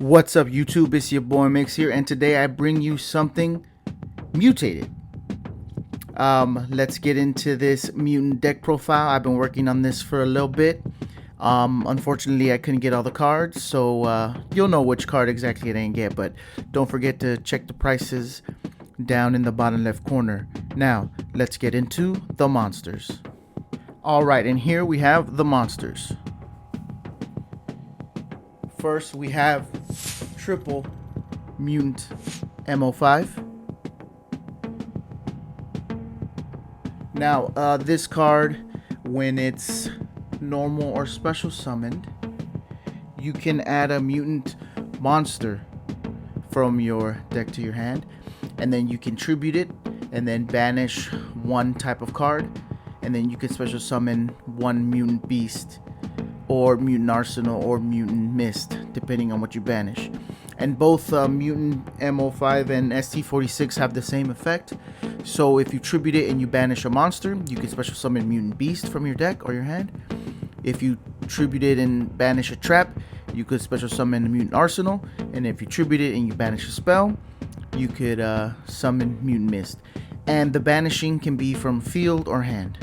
What's up, YouTube? It's your boy Migz here, and today I bring you something mutated. Let's get into this Mutant Deck Profile. I've been working on this for a little bit. Unfortunately, I couldn't get all the cards, so you'll know which card exactly I didn't get, but don't forget to check the prices down in the bottom left corner. Now, let's get into the monsters. Alright, and here we have the monsters. First, we have triple mutant MO5. Now, this card, when it's normal or special summoned, you can add a mutant monster from your deck to your hand, and then you can tribute it, and then banish one type of card, and then you can special summon one mutant beast, or mutant arsenal, or mutant mist, depending on what you banish. And both mutant MO5 and ST46 have the same effect. So if you tribute it and you banish a monster, you can special summon mutant beast from your deck or your hand. If you tribute it and banish a trap, you could special summon a mutant arsenal. And if you tribute it and you banish a spell, you could summon mutant mist. And the banishing can be from field or hand.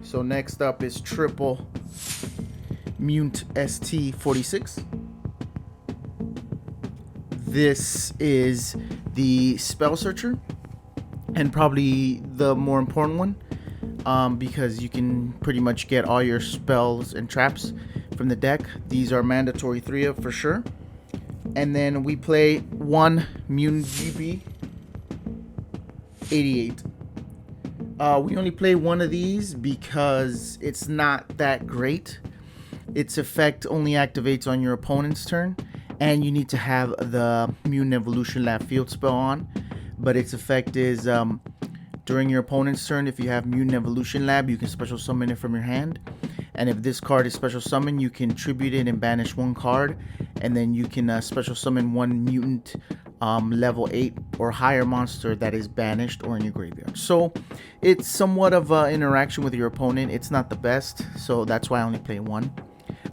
So next up is triple mutant ST46. This is the spell searcher, and probably the more important one, because you can pretty much get all your spells and traps from the deck. These are mandatory 3 of for sure. And then we play one mutant GB 88. We only play one of these because it's not that great. Its effect only activates on your opponent's turn, and you need to have the Mutant Evolution Lab field spell on. But its effect is during your opponent's turn, if you have Mutant Evolution Lab, you can special summon it from your hand. And if this card is special summon, you can tribute it and banish one card, and then you can special summon one mutant level 8 or higher monster that is banished or in your graveyard. So it's somewhat of an interaction with your opponent. It's not the best, so that's why I only play one.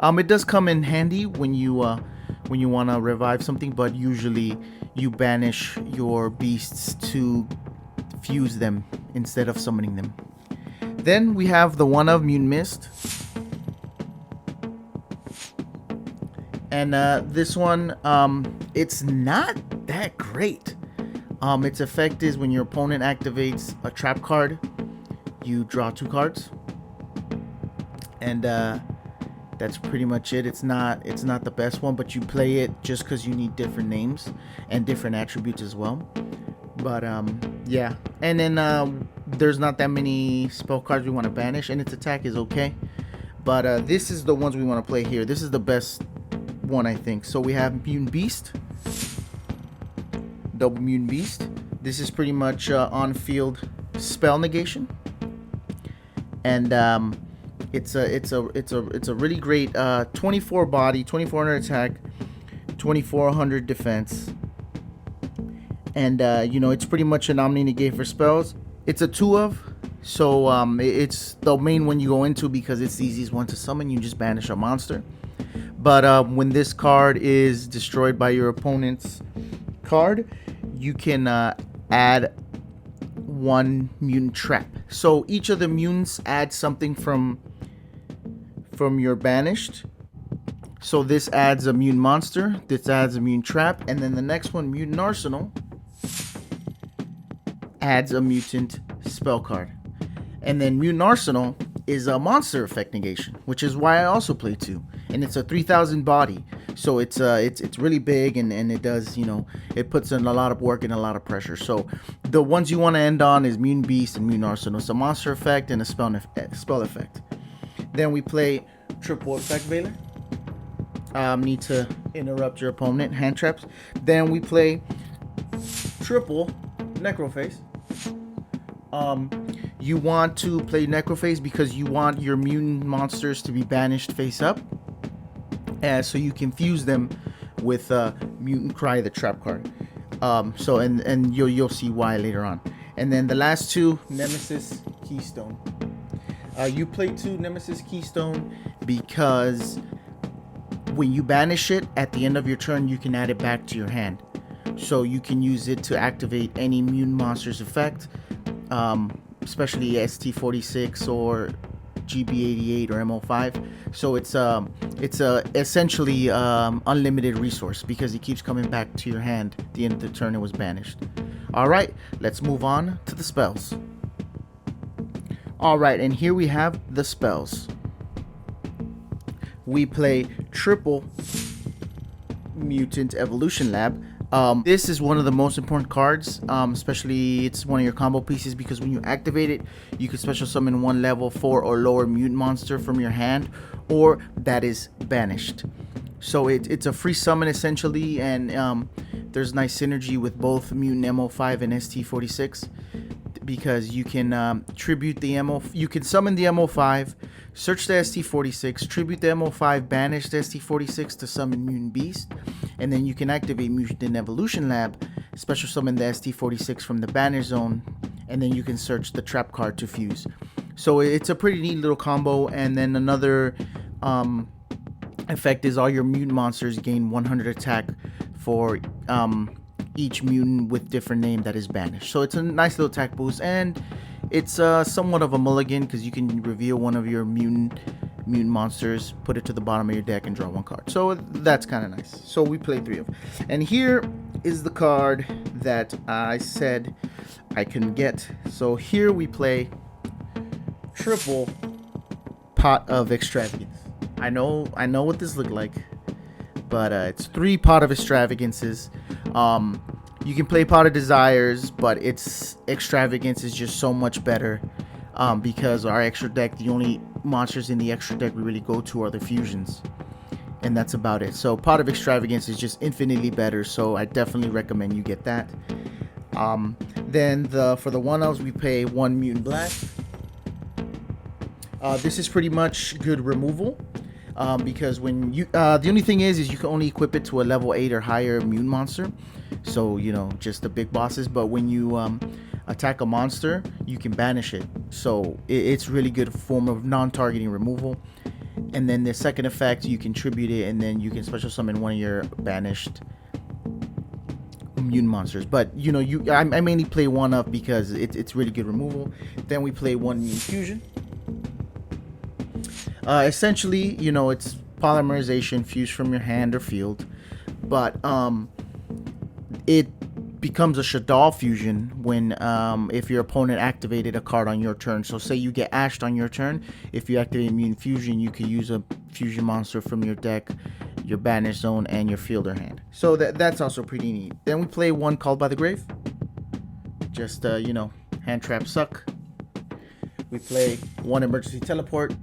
It does come in handy when you want to revive something, but usually you banish your beasts to fuse them instead of summoning them. Then we have the one of Mutant Mist. And this one, it's not that great. Its effect is when your opponent activates a trap card, you draw 2 cards. And that's pretty much it. It's not the best one, but you play it just because you need different names and different attributes as well. But yeah, and then there's not that many spell cards we want to banish, and its attack is okay. But this is the ones we want to play here. This is the best one, I think. So we have Mutant Beast, double Mutant Beast. This is pretty much on-field spell negation, and it's a really great 24 body, 2400 attack, 2400 defense, and you know, it's pretty much an omni negate for spells. It's a 2 of, so it's the main one you go into because it's the easiest one to summon. You just banish a monster. But when this card is destroyed by your opponent's card, you can add one mutant trap. So each of the mutants adds something from your banished. So this adds a mutant monster, this adds a mutant trap, and then the next one, Mutant Arsenal, adds a mutant spell card. And then Mutant Arsenal is a monster effect negation, which is why I also play 2. And it's a 3000 body, so it's really big, and it does, you know, it puts in a lot of work and a lot of pressure. So the ones you want to end on is Mutant Beast and Mutant Arsenal. It's a monster effect and a spell effect. Then we play triple effect Veiler. Need to interrupt your opponent, hand traps. Then we play triple Necrophase. You want to play Necrophase because you want your mutant monsters to be banished face up, so you can fuse them with Mutant Cry, the trap card. So and you'll see why later on. And then the last 2, Nemesis Keystone. You play 2 Nemesis Keystone because when you banish it at the end of your turn, you can add it back to your hand. So you can use it to activate any mutant monster's effect, especially ST46 or GB88 or MO5. So it's essentially unlimited resource because it keeps coming back to your hand at the end of the turn it was banished. All right, let's move on to the spells. All right, and here we have the spells. We play triple Mutant Evolution Lab. This is one of the most important cards, especially it's one of your combo pieces because when you activate it, you can special summon one level 4 or lower mutant monster from your hand or that is banished. So it's a free summon essentially, and there's nice synergy with both Mutant MO5 and ST46 because you can tribute the you can summon the MO5, search the ST46, tribute the MO5, banish the ST46 to summon Mutant Beast, and then you can activate Mutant Evolution Lab, special summon the ST46 from the banner zone, and then you can search the trap card to fuse. So it's a pretty neat little combo. And then another effect is all your mutant monsters gain 100 attack for each mutant with different name that is banished. So it's a nice little attack boost, and it's somewhat of a mulligan because you can reveal one of your mutant monsters, put it to the bottom of your deck, and draw one card. So that's kind of nice. So we play 3 of them. And here is the card that I said I can get. So here we play triple Pot of Extravagance. I know what this looked like, but it's 3 Pot of Extravagances. You can play Pot of Desires, but its Extravagance is just so much better because our extra deck, the only monsters in the extra deck we really go to are the fusions, and that's about it. So Pot of Extravagance is just infinitely better, so I definitely recommend you get that. Then for the 1-ofs, we play 1 Mutant Black. This is pretty much good removal. Because when you the only thing is you can only equip it to a level 8 or higher mutant monster, so just the big bosses. But when you attack a monster, you can banish it, so it's really good form of non-targeting removal. And then the second effect, you can tribute it, and then you can special summon one of your banished mutant monsters. But I mainly play 1-of because it's really good removal. Then we play 1 Mutant Fusion. Essentially, it's polymerization, fuse from your hand or field, but it becomes a Shaddoll fusion when if your opponent activated a card on your turn. So say you get ashed on your turn, if you activate Mutant Fusion, you could use a fusion monster from your deck, your banish zone, and your fielder hand. So that's also pretty neat. Then we play 1 Called by the Grave. Just hand trap suck. We play 1 Emergency Teleport.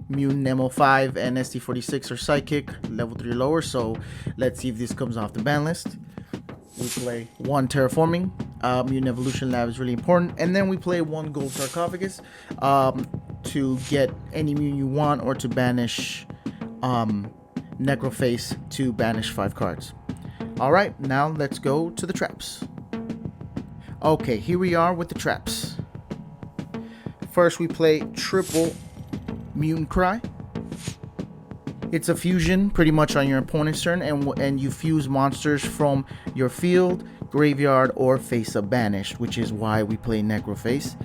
Mutant MO5 and ST46 are psychic, level 3 or lower, so let's see if this comes off the ban list. We play 1 Terraforming. Mutant Evolution Lab is really important. And then we play 1 Gold Sarcophagus to get any mutant you want, or to banish Necroface to banish 5 cards. Alright, now let's go to the traps. Okay, here we are with the traps. First we play triple Mutant Cry. It's a fusion pretty much on your opponent's turn, and you fuse monsters from your field, graveyard, or face-up banished, which is why we play Necroface.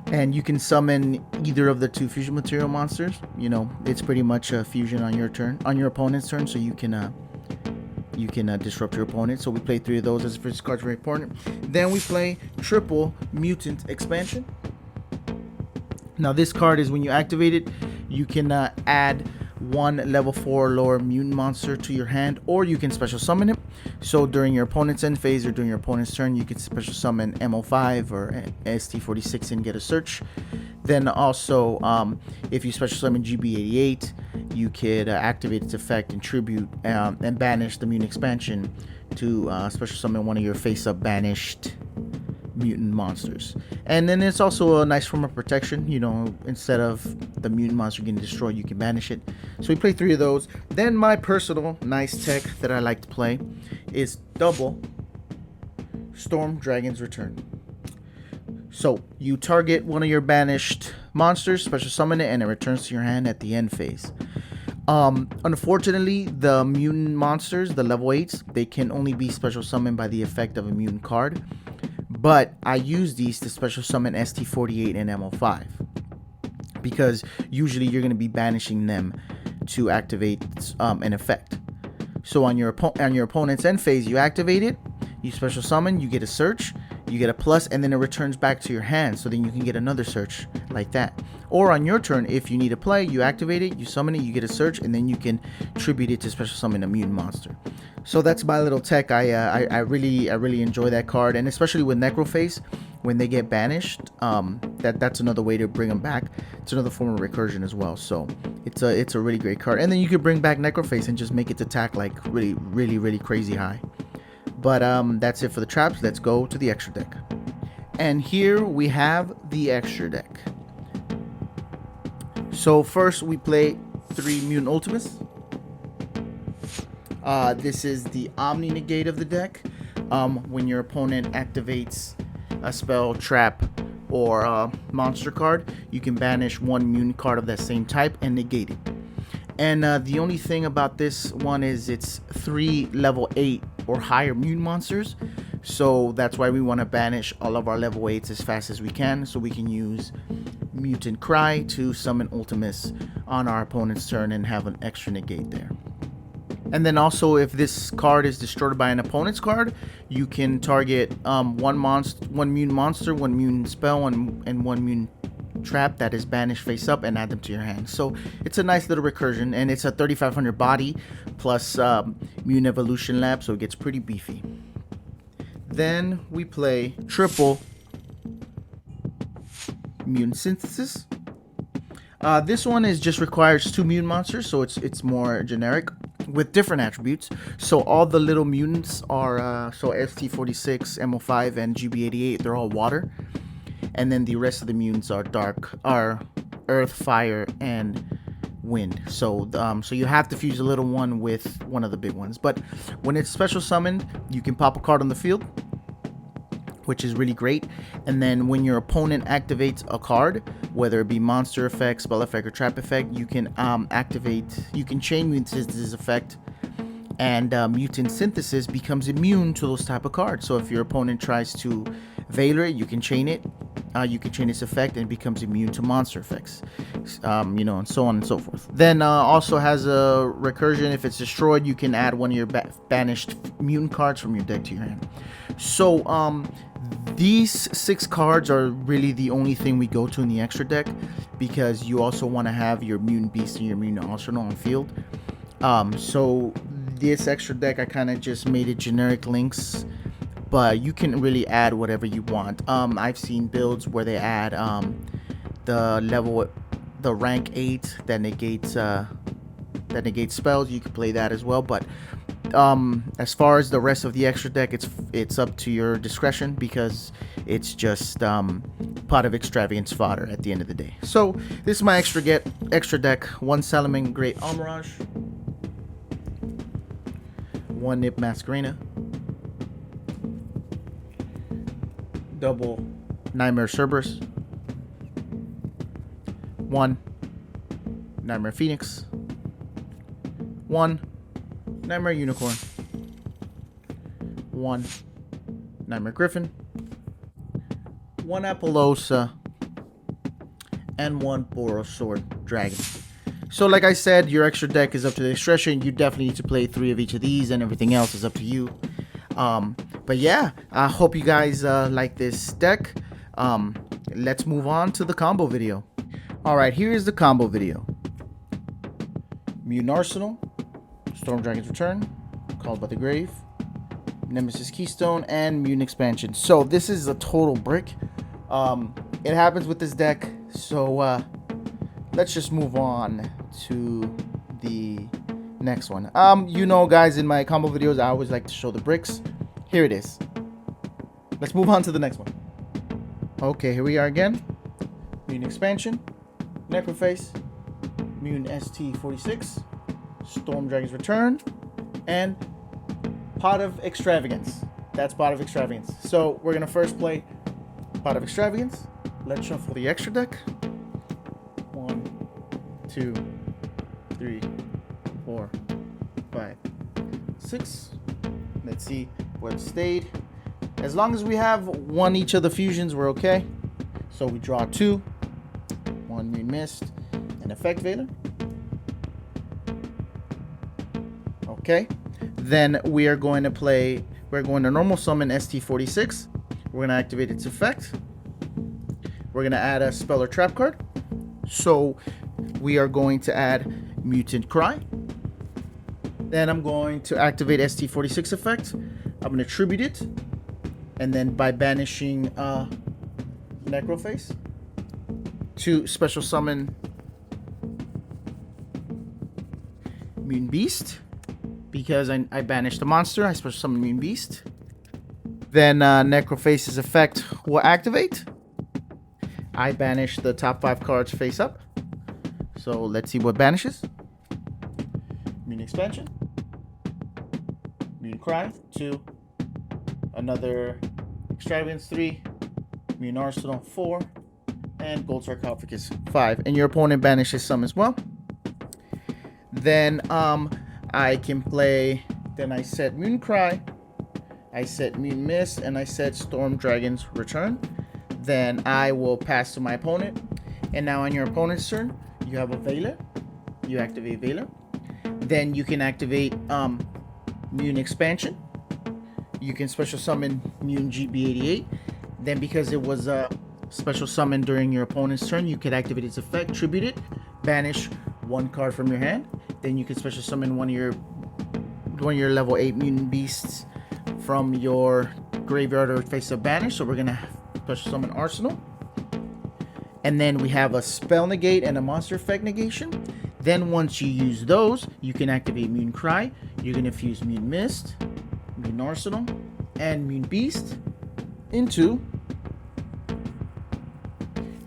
And you can summon either of the 2 fusion material monsters. It's pretty much a fusion on your turn, on your opponent's turn, so you can disrupt your opponent. So we play 3 of those, as this card's very important. Then we play triple Mutant Expansion. Now this card is when you activate it, you can add 1 level 4 or lower mutant monster to your hand, or you can special summon it. So during your opponent's end phase or during your opponent's turn, you can special summon MO5 or ST46 and get a search. Then also, if you special summon GB88, you could activate its effect and tribute and banish the mutant expansion to special summon one of your face-up banished mutant monsters. And then it's also a nice form of protection. Instead of the mutant monster getting destroyed, you can banish it. So we play 3 of those. Then my personal nice tech that I like to play is double Storm Dragon's Return. So you target one of your banished monsters, special summon it, and it returns to your hand at the end phase. Unfortunately, the mutant monsters, the level 8s, they can only be special summoned by the effect of a mutant card. But I use these to special summon ST48 and MO5. Because usually you're going to be banishing them to activate an effect. So on your opponent's end phase, you activate it, you special summon, you get a search, you get a plus, and then it returns back to your hand, so then you can get another search like that. Or on your turn, if you need a play, you activate it, you summon it, you get a search, and then you can tribute it to special summon a mutant monster. So that's my little tech. I really enjoy that card, and especially with Necroface, when they get banished, that's another way to bring them back. It's another form of recursion as well. So it's a really great card, and then you could bring back Necroface and just make its attack like really crazy high. But that's it for the traps. Let's go to the extra deck. And here we have the extra deck. So first we play 3 Mutant Ultimates. This is the Omni Negate of the deck. When your opponent activates a spell, trap, or a monster card, you can banish 1 mutant card of that same type and negate it. And the only thing about this one is it's 3 level 8 or higher mutant monsters. So that's why we want to banish all of our level 8s as fast as we can, so we can use Mutant Cry to summon Ultimus on our opponent's turn and have an extra negate there. And then also, if this card is destroyed by an opponent's card, you can target one mutant monster, 1 mutant spell, and 1 mutant trap that is banished face up and add them to your hand. So it's a nice little recursion, and it's a 3500 body plus Mutant Evolution Lab, so it gets pretty beefy. Then we play triple Mutant Synthesis. This one just requires 2 mutant monsters, so it's more generic with different attributes. So all the little mutants are so ST46, MO5, and GB88. They're all water, and then the rest of the mutants are earth, fire, and wind. So so you have to fuse a little one with one of the big ones. But when it's special summoned, you can pop a card on the field, which is really great. And then when your opponent activates a card, whether it be monster effect, spell effect, or trap effect, you can chain Mutant Synthesis effect, and Mutant Synthesis becomes immune to those type of cards. So if your opponent tries to Veiler it, you can chain it. You can chain its effect and it becomes immune to monster effects, and so on and so forth. Then also has a recursion. If it's destroyed, you can add one of your banished mutant cards from your deck to your hand. So these 6 cards are really the only thing we go to in the extra deck, because you also want to have your mutant beast and your mutant arsenal on field. So this extra deck, I kind of just made it generic links, but you can really add whatever you want. I've seen builds where they add the rank 8 that negates spells. You can play that as well, but as far as the rest of the extra deck, it's up to your discretion, because it's just pot of extravagance fodder at the end of the day. So this is my extra deck: 1 Salamangreat Great Almirage, 1 Nip Masquerena, double Nightmare Cerberus, 1 Nightmare Phoenix, 1 Nightmare Unicorn, 1 Nightmare Griffin, 1 Appaloosa, and 1 Boros Sword Dragon. So like I said, your extra deck is up to the discretion. You definitely need to play 3 of each of these, and everything else is up to you. But yeah, I hope you guys like this deck. Let's move on to the combo video. Alright, here is the combo video. Mutant Arsenal, Storm Dragon's Return, Called by the Grave, Nemesis Keystone, and Mutant Expansion. So this is a total brick. It happens with this deck. So let's just move on to the next one. Guys, in my combo videos, I always like to show the bricks. Here it is. Let's move on to the next one. Okay, here we are again. Mutant Expansion, Necroface, Mutant ST46, Storm Dragon's Return, and Pot of Extravagance. That's Pot of Extravagance. So we're gonna first play Pot of Extravagance. Let's shuffle the extra deck. 1, 2, 3, 4, 5, 6. Let's see what stayed. As long as we have one each of the fusions, we're okay. So we draw 2, 1 Mutant Mist, an Effect Veiler. Okay. Then we are going to play, we're going to normal summon ST46. We're going to activate its effect. We're going to add a spell or trap card. So we are going to add Mutant Cry. Then I'm going to activate ST46 effect. I'm going to tribute it. And then by banishing Necroface to special summon Mutant Beast. Because I banished the monster, I special summon Mutant Beast. Then Necroface's effect will activate. I banish the top 5 cards face up. So let's see what banishes. Mutant Expansion. Mutant Cry, 2. Another Extravagance, 3. Mutant Arsenal, 4. And Gold Sarcophagus, 5. And your opponent banishes some as well. Then I can play, then I set Mutant Cry, I set Mutant Mist, and I set Storm Dragon's Return. Then I will pass to my opponent. And now on your opponent's turn, you have a Veiler. You activate Veiler. Then you can activate Mutant Expansion. You can special summon Mutant GB88. Then because it was a special summon during your opponent's turn, you can activate its effect, tribute it, banish 1 card from your hand. Then you can special summon one of your level 8 Mutant Beasts from your graveyard or face up banish. So we're gonna special summon Arsenal. And then we have a spell negate and a monster effect negation. Then once you use those, you can activate Mutant Cry. You're gonna fuse Mutant Mist, Mutant Arsenal, and Mutant Beast into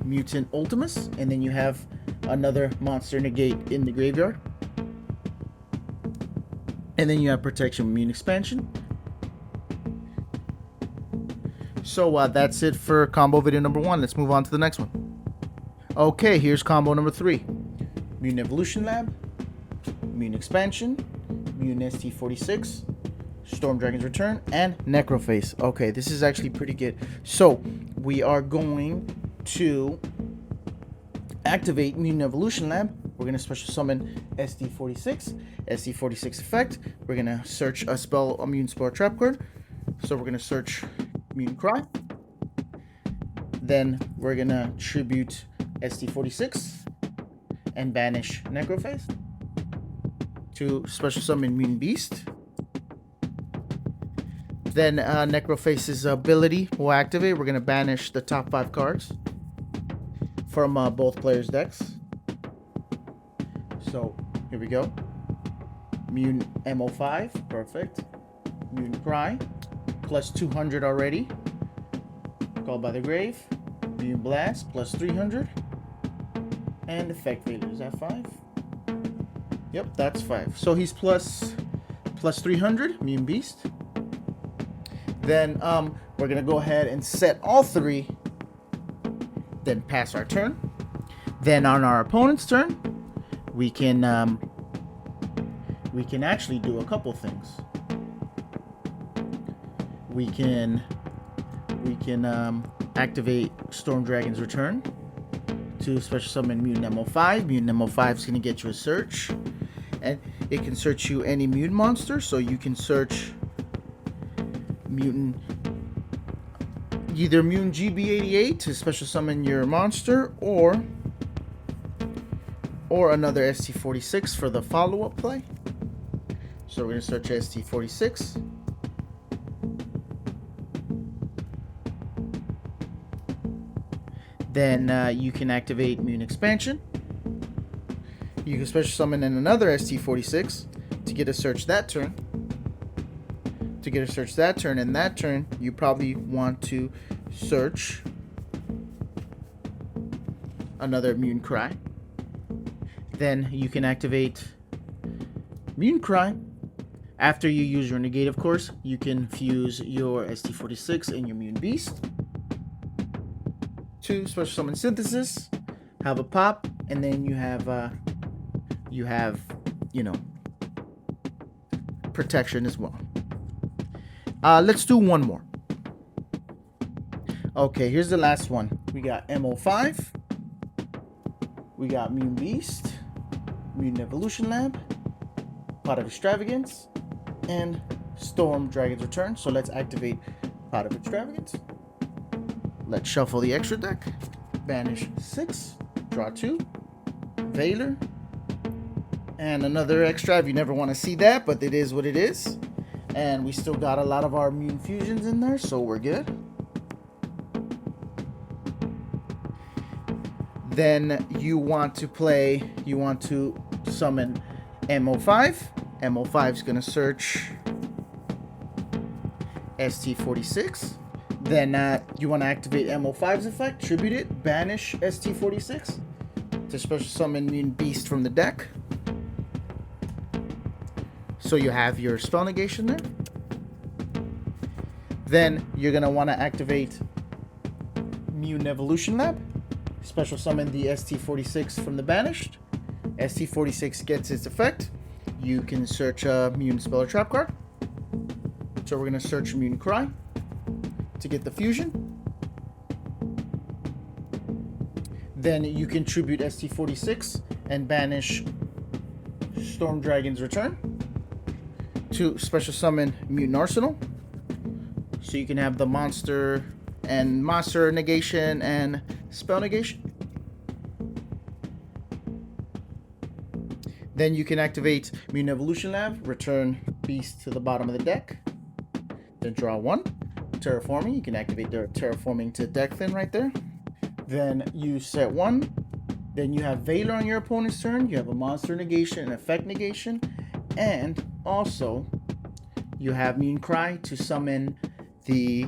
Mutant Ultimus. And then you have another monster negate in the graveyard. And then you have protection with Mutant Expansion. So that's it for combo video number 1. Let's move on to the next one. Okay, here's combo number 3. Mutant Evolution Lab, Mutant Expansion, Mutant ST46, Storm Dragon's Return, and Necroface. Okay, this is actually pretty good. So we are going to activate Mutant Evolution Lab. We're going to special summon ST46. ST46 effect. We're going to search a mutant spell trap card. So we're going to search Mutant Cry. Then we're going to tribute ST46 and banish Necroface to special summon Mutant Beast. Then Necroface's ability will activate. We're going to banish the top 5 cards from both players' decks. So here we go. Mutant MO5, perfect. Mutant Cry, plus 200 already. Called by the Grave. Mutant Blast, plus 300. And Effect Veiler, is that 5? Yep, that's 5. So he's plus 300, Mutant Beast. Then we're gonna go ahead and set all 3. Then pass our turn. Then on our opponent's turn, we can actually do a couple things. We can activate Storm Dragon's Return to special summon Mutant MO5. Mutant MO5 is going to get you a search, and it can search you any mutant monster. So you can search either Mutant GB88 to special summon your monster, or another ST46 for the follow-up play. So we're going to search ST46. Then you can activate Mutant Expansion. You can special summon in another ST46 to get a search that turn. And that turn, you probably want to search another Mutant Cry. Then you can activate Mutant Cry. After you use your negate, of course, you can fuse your ST46 and your Mutant Beast to special summon Synthesis, have a pop, and then you have protection as well. Let's do one more. Okay, here's the last one. We got MO5. We got Mutant Beast, Mutant Evolution Lab, Pot of Extravagance, and Storm Dragon's Return. So let's activate Pot of Extravagance. Let's shuffle the extra deck. Banish 6, draw 2, Veiler, and another extra if you never want to see that, but it is what it is. And we still got a lot of our Mutant Fusions in there, so we're good. Then you want to summon MO5. MO5 is going to search ST46. Then you want to activate MO5's effect, tribute it, banish ST46 to special summon Mutant Beast from the deck. So you have your spell negation there. Then you're going to want to activate Mutant Evolution Lab, special summon the ST46 from the banished. ST46 gets its effect. You can search a Mutant Spell or Trap card. So we're going to search Mutant Cry to get the fusion. Then you can tribute ST46 and banish Storm Dragon's Return to special summon Mutant Arsenal. So you can have the monster and monster negation and spell negation. Then you can activate Mutant Evolution Lab, return Beast to the bottom of the deck. Then draw 1. Terraforming, you can activate the Terraforming to deck thin right there. Then you set 1. Then you have Veiler on your opponent's turn. You have a monster negation and effect negation. And also, you have Mutant Cry to summon the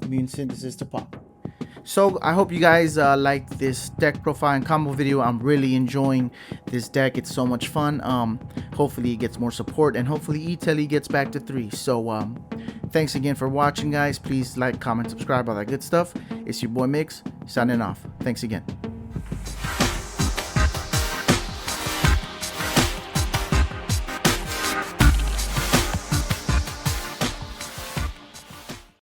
Mutant Synthesis to pop. So I hope you guys liked this deck profile and combo video. I'm really enjoying this deck. It's so much fun. Hopefully it gets more support, and hopefully E-Telly gets back to 3. So thanks again for watching, guys. Please like, comment, subscribe, all that good stuff. It's your boy Migz signing off. Thanks again.